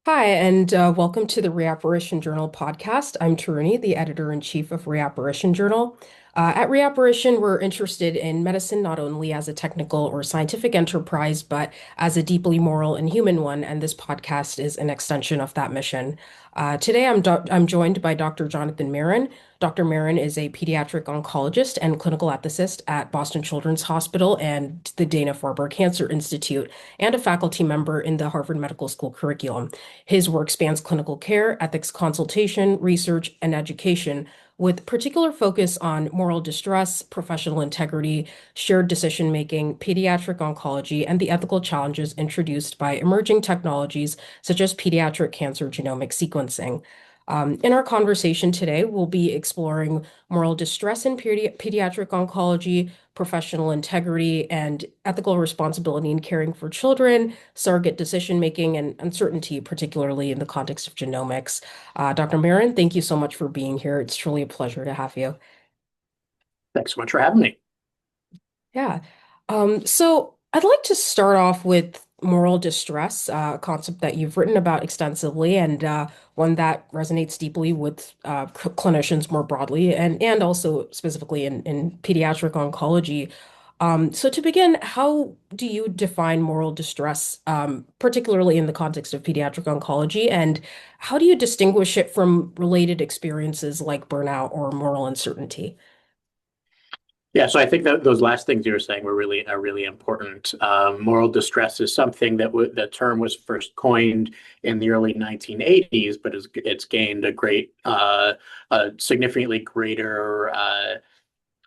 Hi, and welcome to the Reapparition Journal podcast. I'm Taruni, the editor-in-chief of Reapparition Journal. At Reapparition, we're interested in medicine not only as a technical or scientific enterprise, but as a deeply moral and human one, and this podcast is an extension of that mission. Today, I'm joined by Dr. Jonathan Marron. Dr. Marron is a pediatric oncologist and clinical ethicist at Boston Children's Hospital and the Dana-Farber Cancer Institute, and a faculty member in the Harvard Medical School curriculum. His work spans clinical care, ethics consultation, research, and education, with particular focus on moral distress, professional integrity, shared decision making, pediatric oncology, and the ethical challenges introduced by emerging technologies such as pediatric cancer genomic sequencing. In our conversation today, we'll be exploring moral distress in pediatric oncology, professional integrity, and ethical responsibility in caring for children, surrogate decision making, and uncertainty, particularly in the context of genomics. Dr. Marron, thank you so much for being here. It's truly a pleasure to have you. Thanks so much for having me. Yeah. So I'd like to start off with moral distress, a concept that you've written about extensively and one that resonates deeply with clinicians more broadly and also specifically in pediatric oncology. So to begin, how do you define moral distress, particularly in the context of pediatric oncology, and how do you distinguish it from related experiences like burnout or moral uncertainty? Yeah, so I think that those last things you were saying were really important. Moral distress is something that the term was first coined in the early 1980s, but it's gained a significantly greater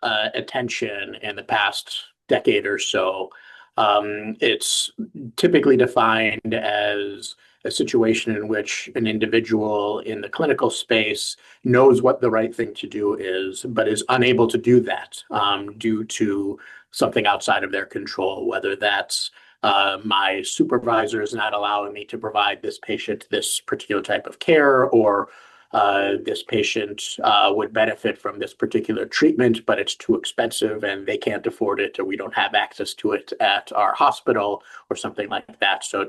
attention in the past decade or so. It's typically defined as a situation in which an individual in the clinical space knows what the right thing to do is, but is unable to do that due to something outside of their control, whether that's my supervisor is not allowing me to provide this patient this particular type of care, or this patient would benefit from this particular treatment, but it's too expensive and they can't afford it, or we don't have access to it at our hospital, or something like that. So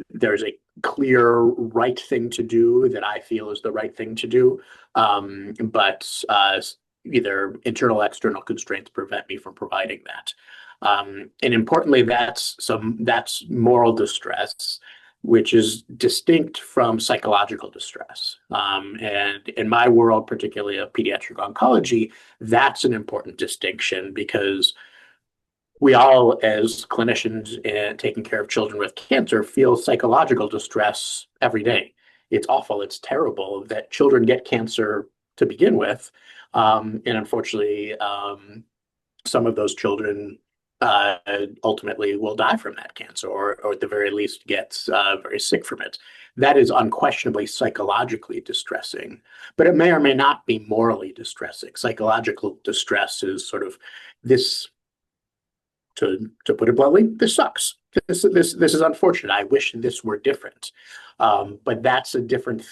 there's a clear right thing to do that I feel is the right thing to do, but either internal or external constraints prevent me from providing that. And importantly, that's moral distress, which is distinct from psychological distress. And in my world, particularly of pediatric oncology, that's an important distinction because we all, as clinicians and taking care of children with cancer, feel psychological distress every day. It's awful. It's terrible that children get cancer to begin with. And unfortunately, some of those children uh, ultimately will die from that cancer, or at the very least get very sick from it. That is unquestionably psychologically distressing, but it may or may not be morally distressing. Psychological distress is sort of this, to put it bluntly, this sucks. This is unfortunate. I wish this were different. But that's a different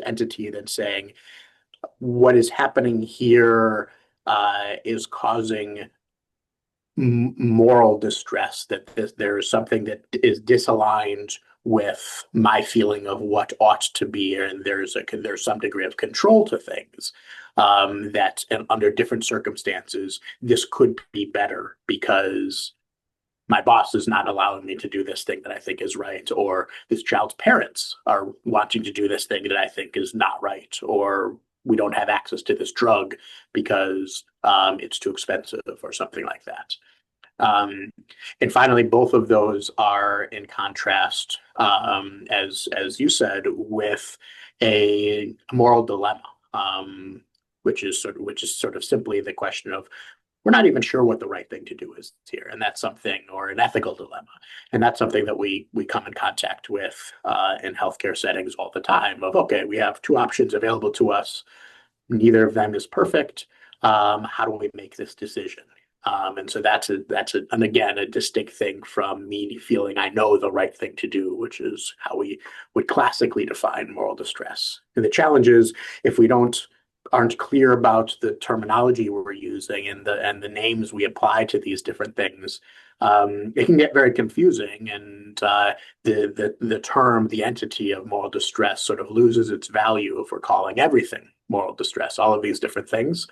entity than saying what is happening here is causing moral distress, that there is something that is disaligned with my feeling of what ought to be, and there's some degree of control to things, that and under different circumstances this could be better because my boss is not allowing me to do this thing that I think is right, or this child's parents are wanting to do this thing that I think is not right, or we don't have access to this drug because it's too expensive, or something like that. Um, and finally, both of those are in contrast, as you said, with a moral dilemma, which is sort of simply the question of we're not even sure what the right thing to do is here, and that's something, or an ethical dilemma, and that's something that we come in contact with in healthcare settings all the time. Of okay, we have two options available to us, neither of them is perfect. How do we make this decision? And so and again, a distinct thing from me feeling I know the right thing to do, which is how we would classically define moral distress. And the challenge is if we don't aren't clear about the terminology we're using and the names we apply to these different things, it can get very confusing, and the term, the entity of moral distress sort of loses its value if we're calling everything moral distress, all of these different things,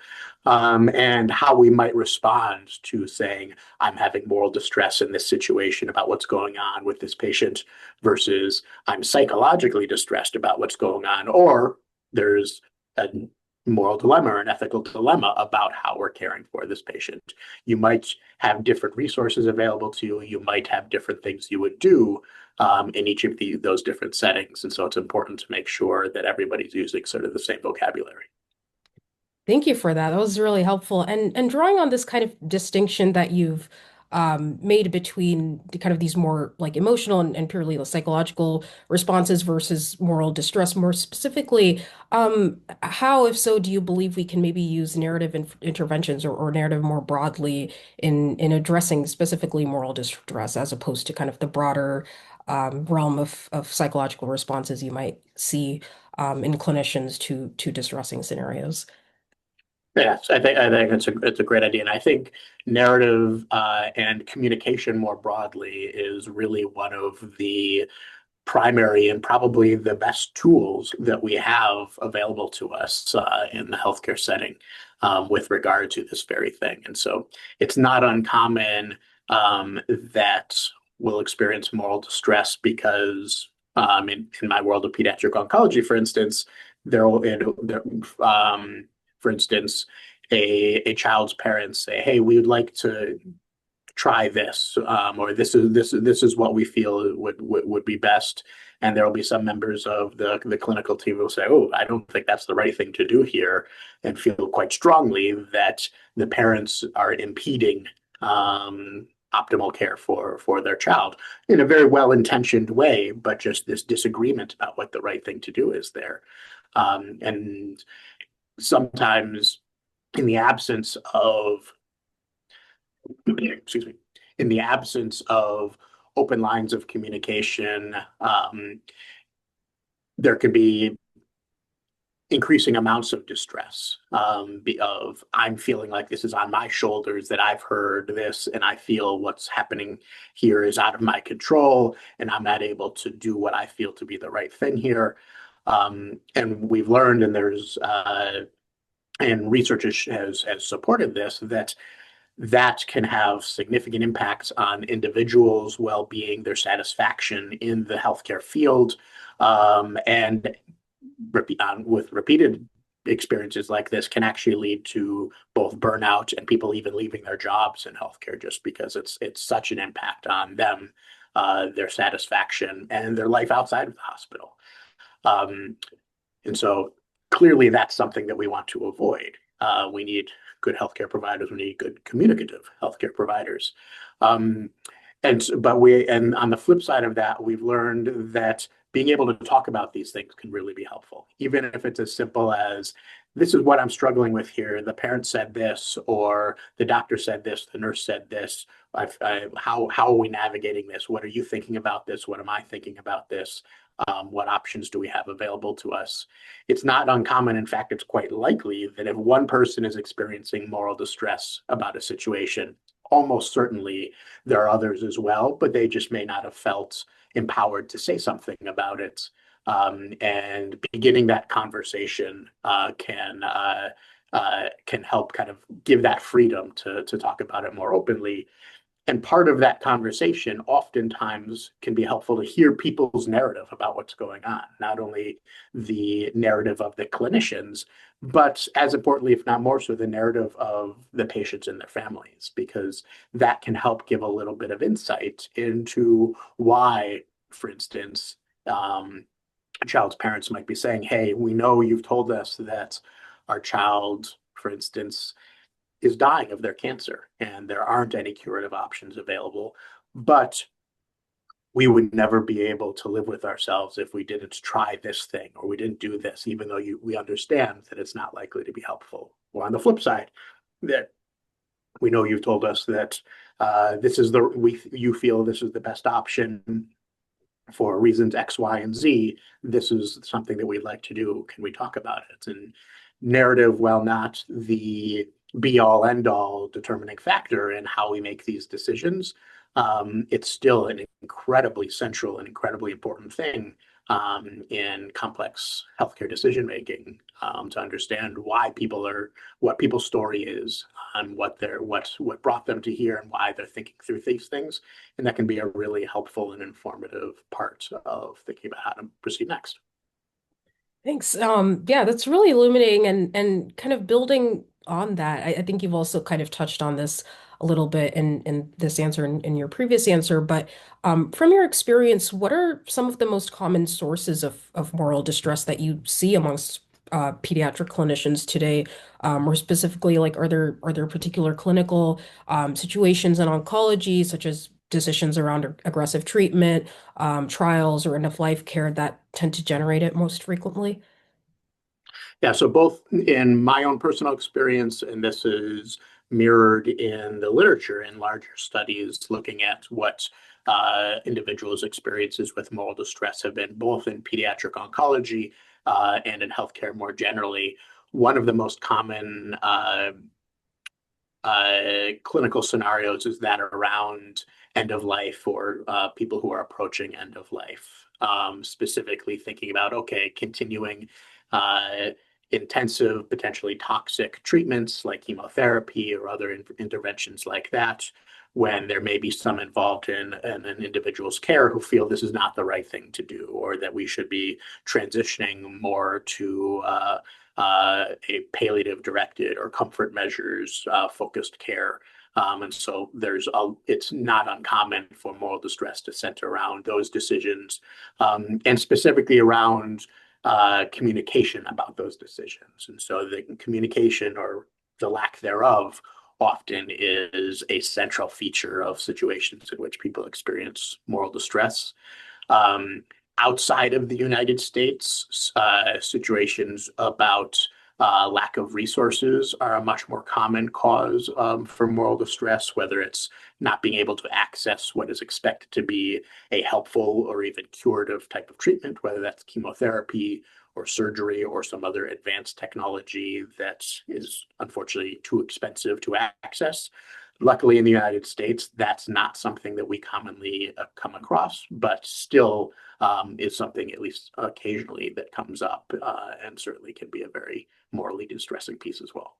and how we might respond to saying, I'm having moral distress in this situation about what's going on with this patient versus I'm psychologically distressed about what's going on, or there's a moral dilemma or an ethical dilemma about how we're caring for this patient. You might have different resources available to you. You might have different things you would do in each of those different settings. And so it's important to make sure that everybody's using sort of the same vocabulary. Thank you for that. That was really helpful. And drawing on this kind of distinction that you've made between the kind of these more like emotional and purely psychological responses versus moral distress, more specifically, how, if so, do you believe we can maybe use narrative interventions or narrative more broadly in addressing specifically moral distress as opposed to kind of the broader realm of psychological responses you might see in clinicians to distressing scenarios? Yes, I think it's a great idea, and I think narrative and communication more broadly is really one of the primary and probably the best tools that we have available to us in the healthcare setting with regard to this very thing. And so it's not uncommon that we'll experience moral distress because in my world of pediatric oncology, for instance, for instance, a child's parents say, "Hey, we would like to try this, or this is what we feel would be best." And there will be some members of the clinical team who will say, "Oh, I don't think that's the right thing to do here," and feel quite strongly that the parents are impeding optimal care for their child in a very well-intentioned way, but just this disagreement about what the right thing to do is there. And sometimes in the absence of excuse me, in the absence of open lines of communication, there could be increasing amounts of distress of I'm feeling like this is on my shoulders, that I've heard this and I feel what's happening here is out of my control and I'm not able to do what I feel to be the right thing here. And we've learned, and there's and research has supported this, that can have significant impacts on individuals' well-being, their satisfaction in the healthcare field, and with repeated experiences like this can actually lead to both burnout and people even leaving their jobs in healthcare just because it's such an impact on them, their satisfaction, and their life outside of the hospital. Um, and so clearly that's something that we want to avoid. We need good healthcare providers. We need good communicative healthcare providers. And on the flip side of that, we've learned that being able to talk about these things can really be helpful, even if it's as simple as this is what I'm struggling with here. The parent said this, or the doctor said this, the nurse said this. How are we navigating this? What are you thinking about this? What am I thinking about this? What options do we have available to us? It's not uncommon. In fact, it's quite likely that if one person is experiencing moral distress about a situation, almost certainly there are others as well, but they just may not have felt empowered to say something about it. And beginning that conversation can help kind of give that freedom to talk about it more openly. And part of that conversation oftentimes can be helpful to hear people's narrative about what's going on, not only the narrative of the clinicians, but as importantly, if not more so, the narrative of the patients and their families, because that can help give a little bit of insight into why, for instance, a child's parents might be saying, "Hey, we know you've told us that our child, for instance, is dying of their cancer and there aren't any curative options available, but we would never be able to live with ourselves if we didn't try this thing or we didn't do this, even though we understand that it's not likely to be helpful." Or on the flip side, that we know you've told us that you feel this is the best option for reasons X, Y, and Z. This is something that we'd like to do. Can we talk about it? And narrative, while not the be all end all determining factor in how we make these decisions, it's still an incredibly central and incredibly important thing in complex healthcare decision making, to understand why people are, what people's story is, and what brought them to here and why they're thinking through these things. And that can be a really helpful and informative part of thinking about how to proceed next. Thanks. Yeah, that's really illuminating and kind of building on that. I think you've also kind of touched on this a little bit in this answer and in your previous answer, but from your experience, what are some of the most common sources of moral distress that you see amongst pediatric clinicians today? More specifically, like are there particular clinical situations in oncology, such as decisions around aggressive treatment, trials, or end-of-life care that tend to generate it most frequently? Yeah, so both in my own personal experience, and this is mirrored in the literature in larger studies looking at what individuals' experiences with moral distress have been, both in pediatric oncology and in healthcare more generally. One of the most common clinical scenarios is that around end of life, or people who are approaching end of life, specifically thinking about, okay, continuing uh, intensive, potentially toxic treatments like chemotherapy or other interventions like that, when there may be some involved in an individual's care who feel this is not the right thing to do, or that we should be transitioning more to a palliative directed or comfort measures focused care. And so it's not uncommon for moral distress to center around those decisions, and specifically around communication about those decisions. And so the communication, or the lack thereof, often is a central feature of situations in which people experience moral distress. Um, Outside of the United States, situations about lack of resources are a much more common cause for moral distress, whether it's not being able to access what is expected to be a helpful or even curative type of treatment, whether that's chemotherapy or surgery or some other advanced technology that is unfortunately too expensive to access. Luckily, in the United States, that's not something that we commonly come across, but still is something, at least occasionally, that comes up, and certainly can be a very morally distressing piece as well.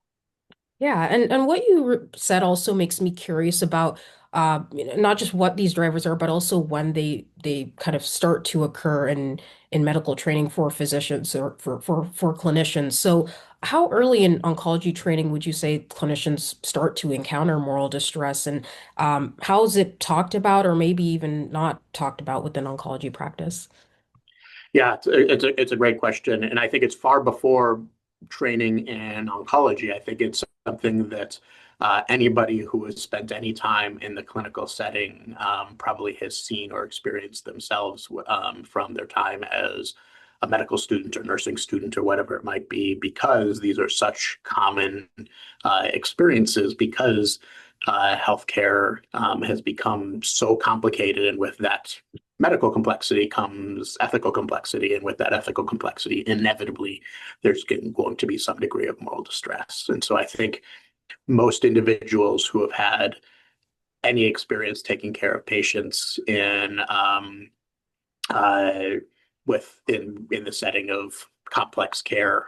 Yeah, and what you said also makes me curious about not just what these drivers are, but also when they kind of start to occur in medical training for physicians or for clinicians. So, how early in oncology training would you say clinicians start to encounter moral distress, and how is it talked about, or maybe even not talked about within oncology practice? Yeah, it's a great question, and I think it's far before training in oncology. I think it's something that anybody who has spent any time in the clinical setting probably has seen or experienced themselves, from their time as a medical student or nursing student or whatever it might be, because these are such common experiences, because healthcare has become so complicated, and with that medical complexity comes ethical complexity, and with that ethical complexity, inevitably, there's going to be some degree of moral distress. And so I think most individuals who have had any experience taking care of patients uh, in the setting of complex care,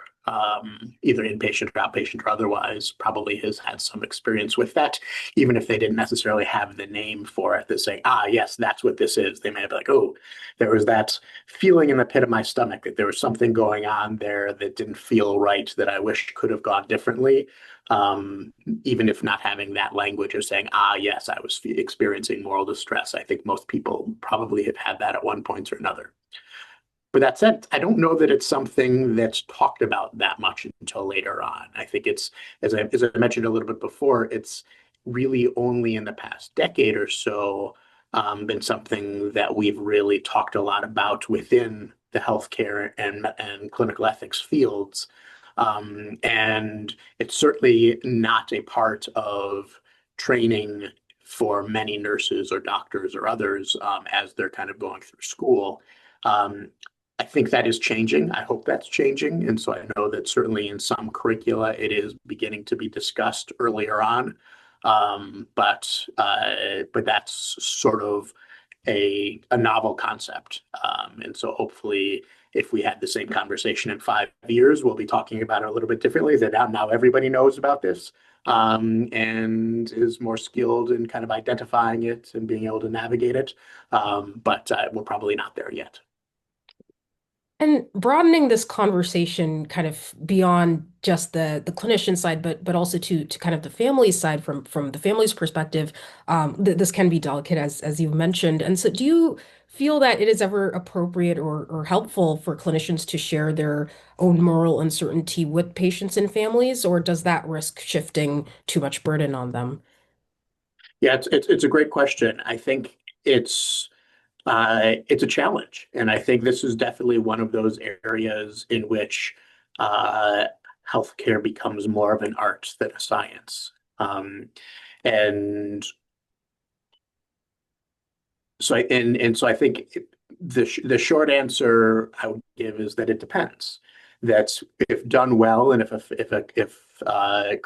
either inpatient or outpatient or otherwise, probably has had some experience with that, even if they didn't necessarily have the name for it. That say, ah, yes, that's what this is. They may have been like, oh, there was that feeling in the pit of my stomach that there was something going on there that didn't feel right, that I wish could have gone differently. Even if not having that language of saying, ah, yes, I was experiencing moral distress. I think most people probably have had that at one point or another. But that said, I don't know that it's something that's talked about that much until later on. I think it's, as I mentioned a little bit before, it's really only in the past decade or so been something that we've really talked a lot about within the healthcare and clinical ethics fields. And it's certainly not a part of training for many nurses or doctors or others as they're kind of going through school. Um, I think that is changing. I hope that's changing. And so I know that certainly in some curricula, it is beginning to be discussed earlier on. But that's sort of a novel concept. And so hopefully, if we had the same conversation in 5 years, we'll be talking about it a little bit differently. That now everybody knows about this, and is more skilled in kind of identifying it and being able to navigate it. But we're probably not there yet. And broadening this conversation kind of beyond just the clinician side, but also to kind of the family side from the family's perspective, th this can be delicate as you've mentioned. And so, do you feel that it is ever appropriate or helpful for clinicians to share their own moral uncertainty with patients and families, or does that risk shifting too much burden on them? Yeah, it's a great question. I think it's a challenge, and I think this is definitely one of those areas in which uh, healthcare becomes more of an art than a science. And so I think the short answer I would give is that it depends. That if done well, and if a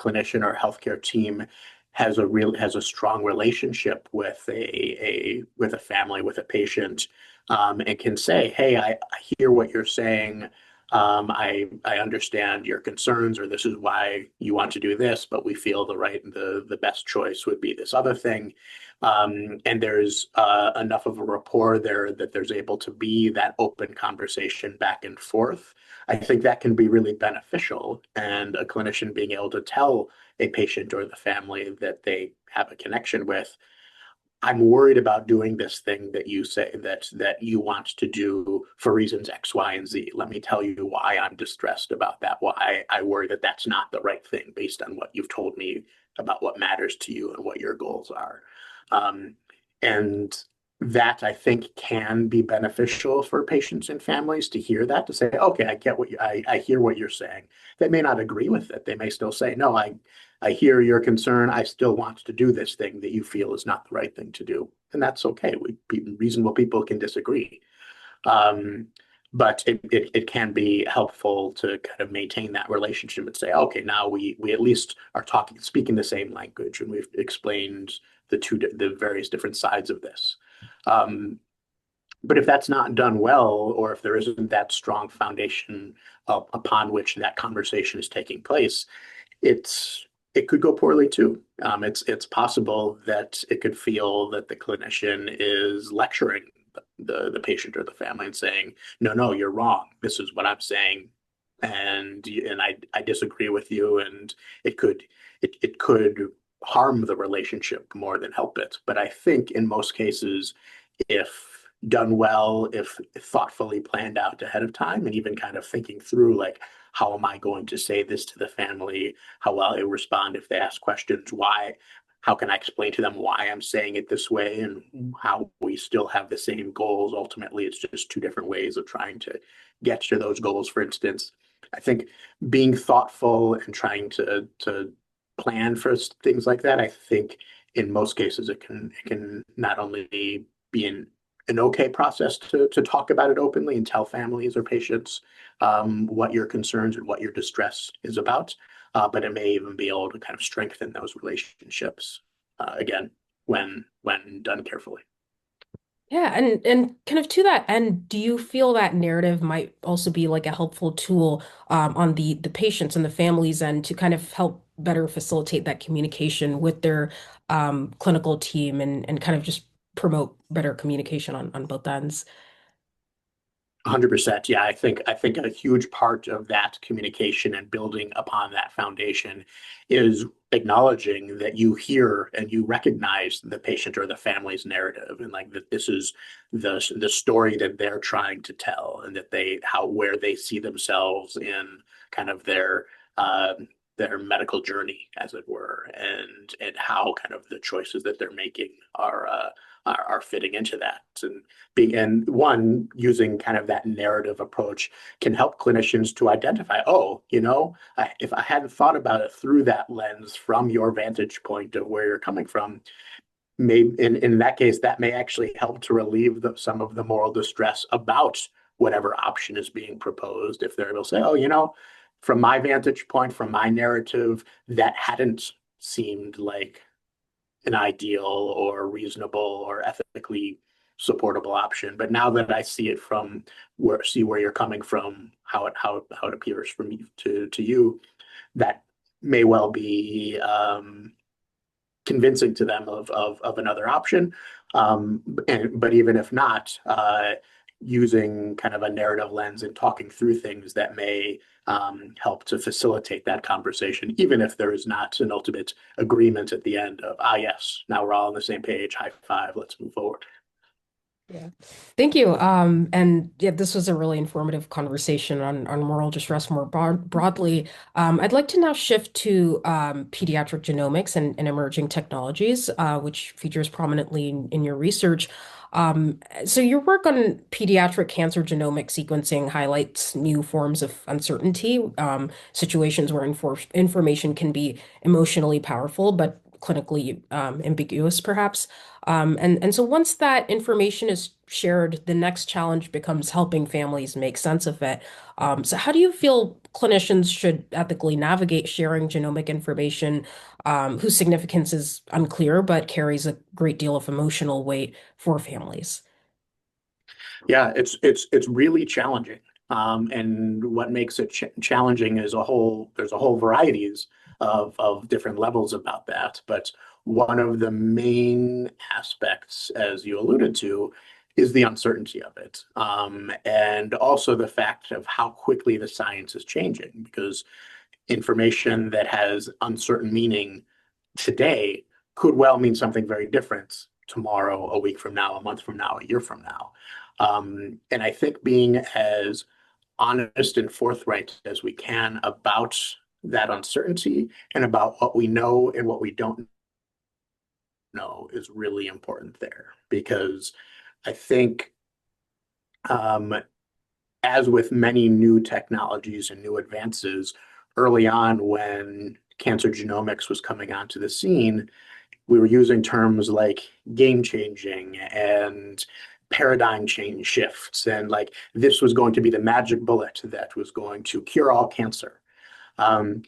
clinician or healthcare team has a strong relationship with a family, with a patient, and can say, "Hey, I hear what you're saying. I understand your concerns, or this is why you want to do this, but we feel the best choice would be this other thing." And there's enough of a rapport there that there's able to be that open conversation back and forth. I think that can be really beneficial, and a clinician being able to tell a patient or the family that they have a connection with, I'm worried about doing this thing that you say that you want to do for reasons X, Y, and Z. Let me tell you why I'm distressed about that, why I worry that that's not the right thing based on what you've told me about what matters to you and what your goals are. Um, and that I think can be beneficial for patients and families to hear that, to say, okay, I get I hear what you're saying. They may not agree with it. They may still say, no, I hear your concern. I still want to do this thing that you feel is not the right thing to do. And that's okay. Reasonable people can disagree. Um, but it can be helpful to kind of maintain that relationship and say, okay, now we at least are speaking the same language, and we've explained the various different sides of this. Um, but if that's not done well, or if there isn't that strong foundation upon which that conversation is taking place, it could go poorly too. It's possible that it could feel that the clinician is lecturing the patient or the family and saying, no, no, you're wrong. This is what I'm saying, and I disagree with you, and it could it could harm the relationship more than help it. But I think in most cases, if done well, if thoughtfully planned out ahead of time, and even kind of thinking through, like, how am I going to say this to the family? How will I respond if they ask questions? Why? How can I explain to them why I'm saying it this way, and how we still have the same goals? Ultimately, it's just two different ways of trying to get to those goals. For instance, I think being thoughtful and trying to plan for things like that, I think in most cases it can not only be an okay process to talk about it openly and tell families or patients what your concerns and what your distress is about, but it may even be able to kind of strengthen those relationships again when done carefully. Yeah, and kind of to that end, do you feel that narrative might also be like a helpful tool on the patients and the families end to kind of help better facilitate that communication with their clinical team and kind of just promote better communication on both ends? 100%. Yeah, I think a huge part of that communication and building upon that foundation is acknowledging that you hear and you recognize the patient or the family's narrative, and like that this is the story that they're trying to tell, and that they how where they see themselves in kind of uh, their medical journey, as it were, and how kind of the choices that they're making are fitting into that. And one, using kind of that narrative approach can help clinicians to identify, oh, if I hadn't thought about it through that lens from your vantage point of where you're coming from, maybe in that case, that may actually help to relieve some of the moral distress about whatever option is being proposed. If they're able to say, oh, from my vantage point, from my narrative, that hadn't seemed like an ideal or reasonable or ethically supportable option. But now that I see it from where you're coming from, how it appears from you to you, that may well be convincing to them of another option. But even if not, using kind of a narrative lens and talking through things that may help to facilitate that conversation, even if there is not an ultimate agreement at the end of, yes, now we're all on the same page, high five, let's move forward. Yeah. Thank you. And yeah, this was a really informative conversation on moral distress more broadly. I'd like to now shift to pediatric genomics and emerging technologies, which features prominently in your research. So your work on pediatric cancer genomic sequencing highlights new forms of uncertainty, situations where information can be emotionally powerful, but clinically ambiguous, perhaps. And so once that information is shared, the next challenge becomes helping families make sense of it. So how do you feel clinicians should ethically navigate sharing genomic information, whose significance is unclear but carries a great deal of emotional weight for families? Yeah, it's really challenging. And what makes it challenging is there's a whole varieties of different levels about that. But one of the main aspects, as you alluded to, is the uncertainty of it. And also the fact of how quickly the science is changing, because information that has uncertain meaning today could well mean something very different tomorrow, a week from now, a month from now, a year from now. And I think being as honest and forthright as we can about that uncertainty and about what we know and what we don't know is really important there. Because I think, um, as with many new technologies and new advances, early on when cancer genomics was coming onto the scene, we were using terms like game changing and paradigm change shifts, and like this was going to be the magic bullet that was going to cure all cancer. Um,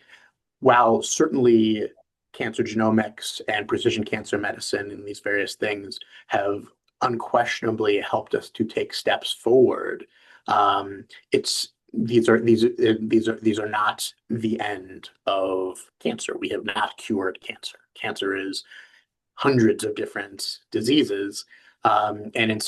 while certainly cancer genomics and precision cancer medicine and these various things have unquestionably helped us to take steps forward, it's these are not the end of cancer. We have not cured cancer. Cancer is hundreds of different diseases. And in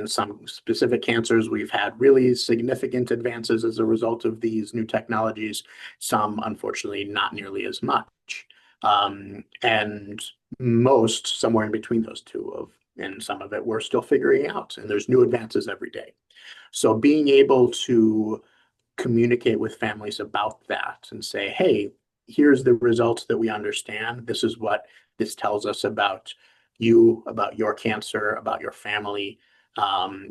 some specific cancers, we've had really significant advances as a result of these new technologies. Some, unfortunately, not nearly as much. And most somewhere in between those two and some of it we're still figuring out. And there's new advances every day. So being able to communicate with families about that and say, hey, here's the results that we understand. This is what this tells us about you, about your cancer, about your family.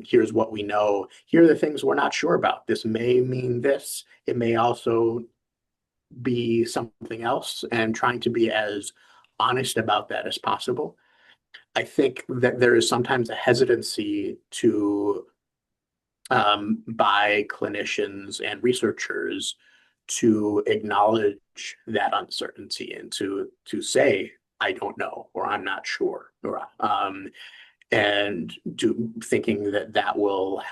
Here's what we know. Here are the things we're not sure about. This may mean this. It may also be something else, and trying to be as honest about that as possible. I think that there is sometimes a hesitancy by clinicians and researchers to acknowledge that uncertainty and to say, I don't know, or I'm not sure, or and thinking that will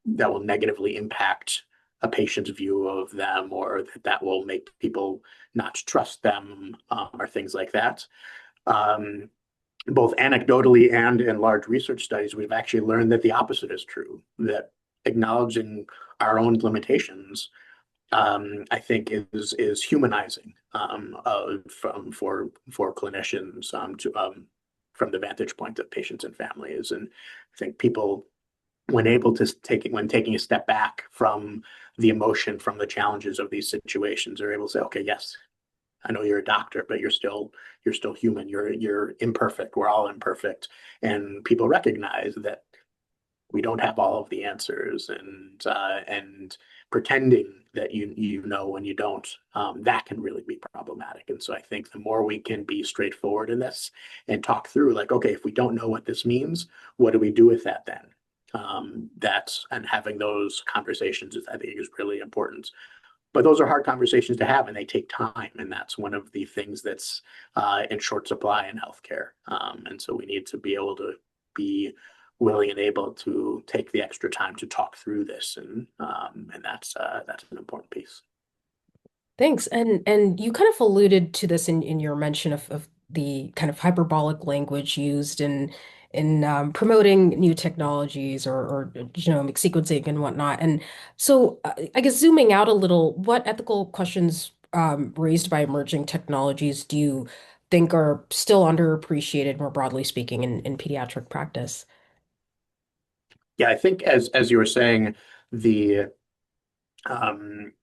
negatively impact a patient's view of them, or that will make people not trust them, or things like that. Um, Both anecdotally and in large research studies, we've actually learned that the opposite is true, that acknowledging our own limitations, I think is humanizing, for clinicians, from the vantage point of patients and families. And I think people, when taking a step back from the emotion, from the challenges of these situations, are able to say, okay, yes, I know you're a doctor, but you're still human. You're imperfect. We're all imperfect, and people recognize that we don't have all of the answers, and pretending that you know when you don't, that can really be problematic. And so I think the more we can be straightforward in this and talk through, like, okay, if we don't know what this means, what do we do with that then? And having those conversations I think is really important. But those are hard conversations to have, and they take time, and that's one of the things that's in short supply in healthcare. And so we need to be able to be willing and able to take the extra time to talk through this, and that's an important piece. Thanks. And you kind of alluded to this in your mention of the kind of hyperbolic language used in promoting new technologies or genomic sequencing and whatnot. And so I guess zooming out a little, what ethical questions raised by emerging technologies do you think are still underappreciated, more broadly speaking, in pediatric practice? Yeah, I think as you were saying, the um,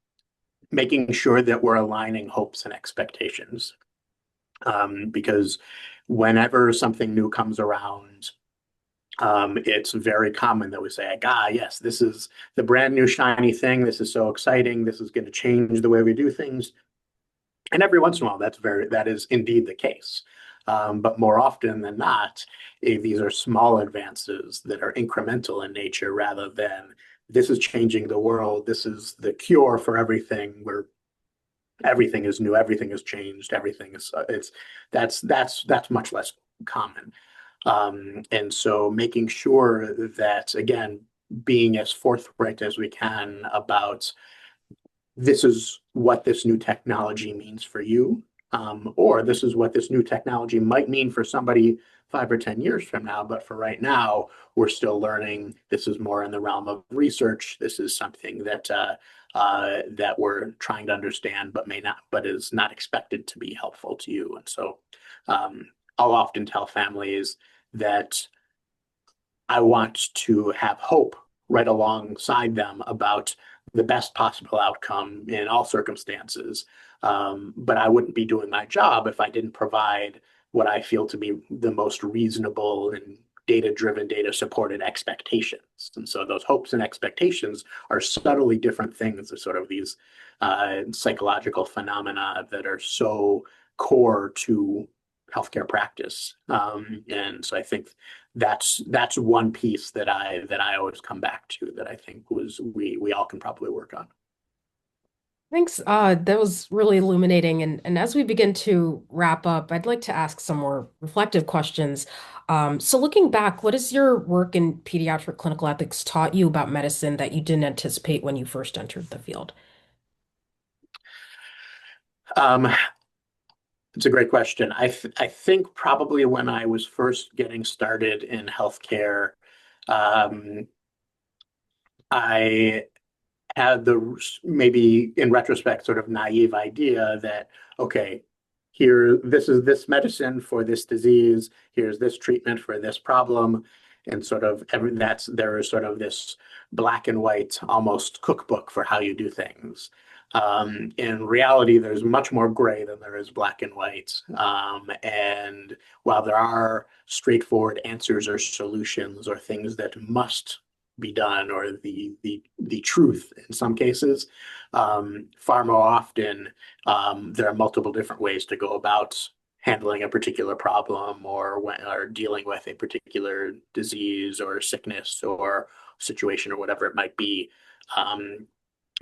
making sure that we're aligning hopes and expectations, because whenever something new comes around, it's very common that we say, yes, this is the brand new shiny thing. This is so exciting. This is going to change the way we do things. And every once in a while, that is indeed the case. But more often than not, these are small advances that are incremental in nature rather than this is changing the world. This is the cure for everything where everything is new, everything has changed, everything is it's that's much less common. And so making sure that, again, being as forthright as we can about this is what this new technology means for you, or this is what this new technology might mean for somebody 5 or 10 years from now. But for right now, we're still learning. This is more in the realm of research. This is something that we're trying to understand, but is not expected to be helpful to you. And so, I'll often tell families that I want to have hope right alongside them about the best possible outcome in all circumstances. But I wouldn't be doing my job if I didn't provide what I feel to be the most reasonable and data-driven, data-supported expectations. And so those hopes and expectations are subtly different things, sort of these psychological phenomena that are so core to healthcare practice. And so I think that's one piece that I always come back to that I think was we all can probably work on. Thanks. That was really illuminating. And as we begin to wrap up, I'd like to ask some more reflective questions. So looking back, what has your work in pediatric clinical ethics taught you about medicine that you didn't anticipate when you first entered the field? Um, it's a great question. I think probably when I was first getting started in healthcare, um, I had the maybe in retrospect sort of naive idea that okay, here this is this medicine for this disease, here's this treatment for this problem, and sort of there is sort of this black and white almost cookbook for how you do things. In reality, there's much more gray than there is black and white. And while there are straightforward answers or solutions or things that must be done or the truth in some cases, far more often there are multiple different ways to go about handling a particular problem or dealing with a particular disease or sickness or situation or whatever it might be.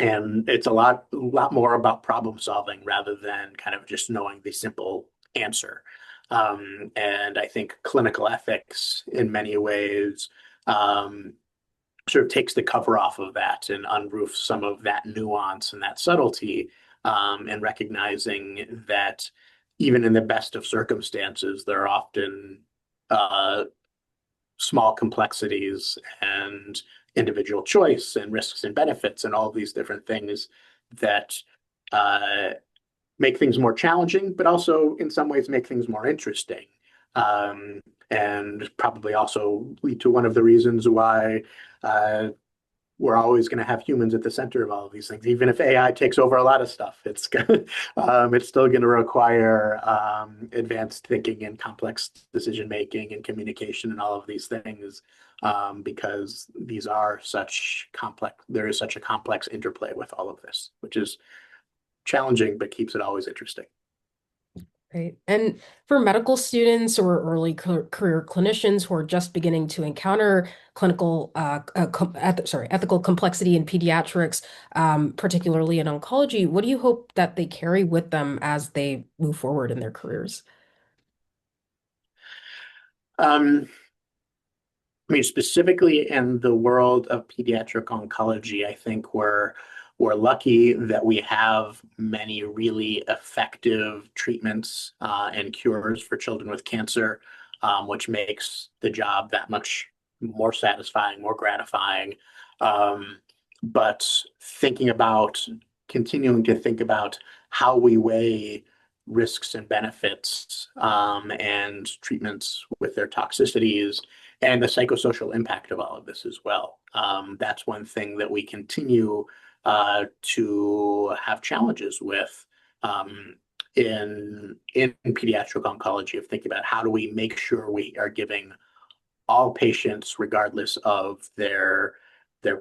And it's a lot more about problem solving rather than kind of just knowing the simple answer. And I think clinical ethics in many ways sort of takes the cover off of that and unroofs some of that nuance and that subtlety, and recognizing that even in the best of circumstances, there are often uh, small complexities and individual choice and risks and benefits and all of these different things that uh, make things more challenging, but also in some ways make things more interesting. And probably also lead to one of the reasons why uh, we're always going to have humans at the center of all of these things. Even if AI takes over a lot of stuff, it's still going to require advanced thinking and complex decision making and communication and all of these things, because these are such complex. There is such a complex interplay with all of this, which is challenging but keeps it always interesting. Right. And for medical students or early career clinicians who are just beginning to encounter clinical, ethical complexity in pediatrics, particularly in oncology, what do you hope that they carry with them as they move forward in their careers? Um, I mean, specifically in the world of pediatric oncology, I think we're lucky that we have many really effective treatments and cures for children with cancer, which makes the job that much more satisfying, more gratifying. Um, but thinking about continuing to think about how we weigh risks and benefits and treatments with their toxicities and the psychosocial impact of all of this as well. That's one thing that we continue to have challenges with in pediatric oncology of thinking about how do we make sure we are giving all patients, regardless of their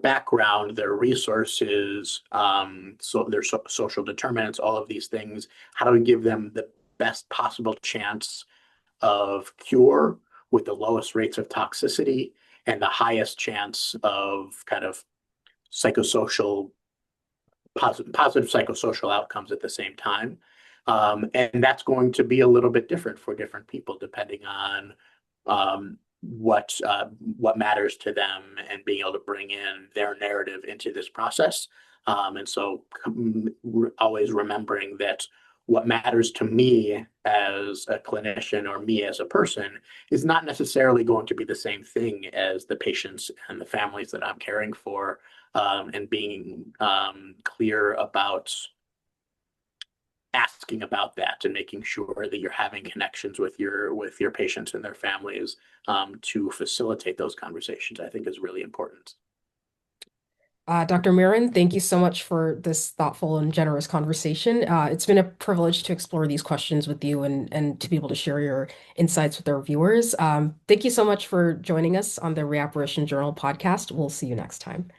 background, their resources, so their social determinants, all of these things. How do we give them the best possible chance of cure with the lowest rates of toxicity and the highest chance of kind of psychosocial positive psychosocial outcomes at the same time. And that's going to be a little bit different for different people depending on what matters to them and being able to bring in their narrative into this process. And so always remembering that what matters to me as a clinician or me as a person is not necessarily going to be the same thing as the patients and the families that I'm caring for, and being clear about asking about that and making sure that you're having connections with your patients and their families to facilitate those conversations, I think is really important. Dr. Marron, thank you so much for this thoughtful and generous conversation. It's been a privilege to explore these questions with you and to be able to share your insights with our viewers. Thank you so much for joining us on the Reapparition Journal podcast. We'll see you next time.